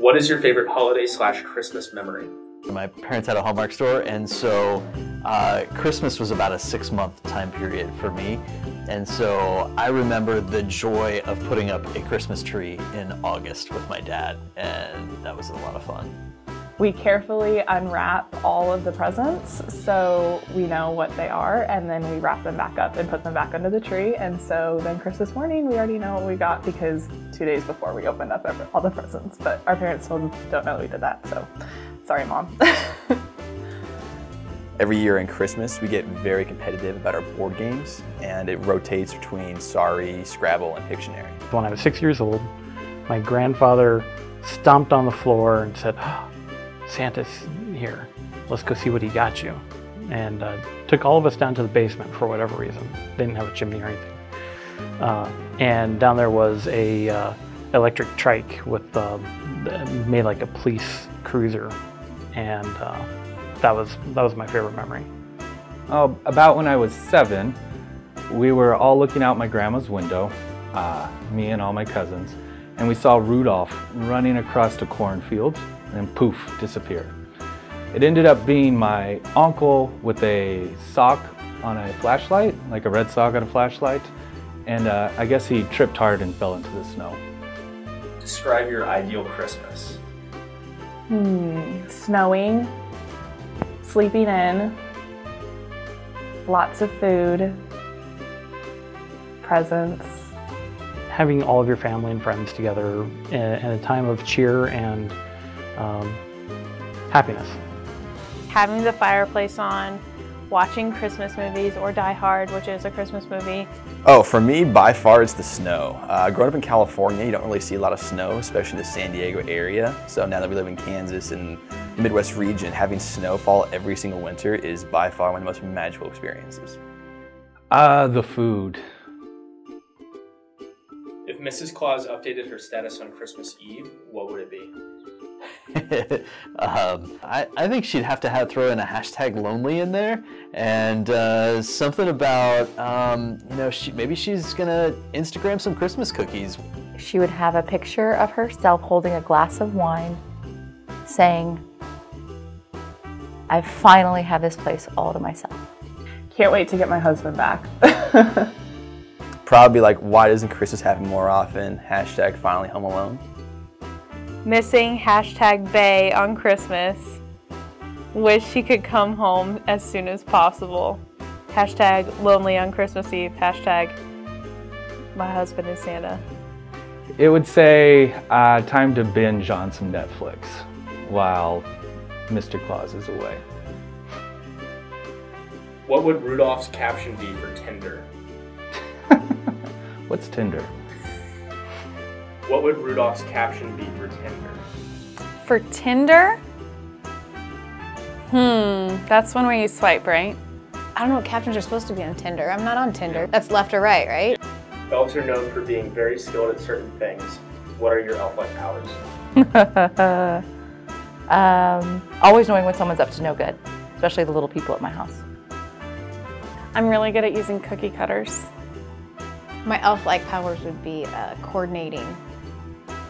What is your favorite holiday/Christmas memory? My parents had a Hallmark store, and so Christmas was about a 6-month time period for me. And so I remember the joy of putting up a Christmas tree in August with my dad, and that was a lot of fun. We carefully unwrap all of the presents so we know what they are, and then we wrap them back up and put them back under the tree. And so then Christmas morning, we already know what we got because 2 days before we opened up all the presents. But our parents still don't know we did that, so sorry, Mom. Every year in Christmas, we get very competitive about our board games, and it rotates between Sorry, Scrabble, and Pictionary. When I was 6 years old, my grandfather stomped on the floor and said, "Oh, Santa's here, let's go see what he got you." And took all of us down to the basement for whatever reason. They didn't have a chimney or anything. And down there was a electric trike with made like a police cruiser, and that was my favorite memory. About when I was 7, we were all looking out my grandma's window, me and all my cousins, and we saw Rudolph running across the cornfield and poof, disappeared. It ended up being my uncle with a sock on a flashlight, like a red sock on a flashlight, and I guess he tripped hard and fell into the snow. Describe your ideal Christmas. Snowing, sleeping in, lots of food, presents. Having all of your family and friends together in a time of cheer and happiness. Having the fireplace on, watching Christmas movies or Die Hard, which is a Christmas movie. Oh, for me, by far, it's the snow. Growing up in California, you don't really see a lot of snow, especially in the San Diego area. So now that we live in Kansas and the Midwest region, having snowfall every single winter is by far one of the most magical experiences. The food. If Mrs. Claus updated her status on Christmas Eve, what would it be? I think she'd have to throw in a hashtag lonely in there, and something about, maybe she's gonna Instagram some Christmas cookies. She would have a picture of herself holding a glass of wine saying, "I finally have this place all to myself." Can't wait to get my husband back. Probably like, why doesn't Christmas happen more often? Hashtag finally home alone. Missing hashtag Bay on Christmas. Wish she could come home as soon as possible. Hashtag lonely on Christmas Eve. Hashtag my husband is Santa. It would say time to binge on some Netflix while Mr. Claus is away. What would Rudolph's caption be for Tinder? What's Tinder? What would Rudolph's caption be for Tinder? For Tinder? That's one way you swipe, right? I don't know what captions are supposed to be on Tinder. I'm not on Tinder. That's left or right, right? Elves are known for being very skilled at certain things. What are your elf-like powers? Always knowing when someone's up to no good, especially the little people at my house. I'm really good at using cookie cutters. My elf-like powers would be coordinating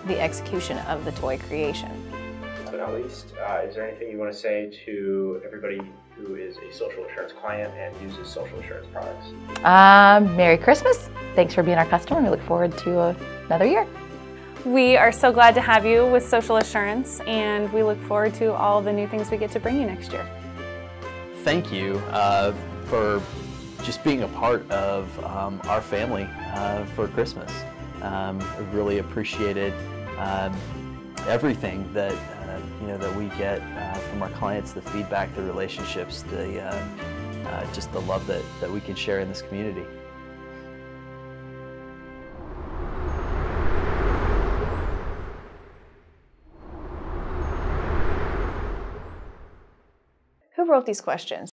the execution of the toy creation. Last but not least, is there anything you want to say to everybody who is a social assurance client and uses social assurance products? Merry Christmas. Thanks for being our customer. We look forward to another year. We are so glad to have you with Social Assurance, and we look forward to all the new things we get to bring you next year. Thank you for just being a part of our family for Christmas. I really appreciated everything that that we get from our clients, the feedback, the relationships, just the love that we can share in this community. Who wrote these questions?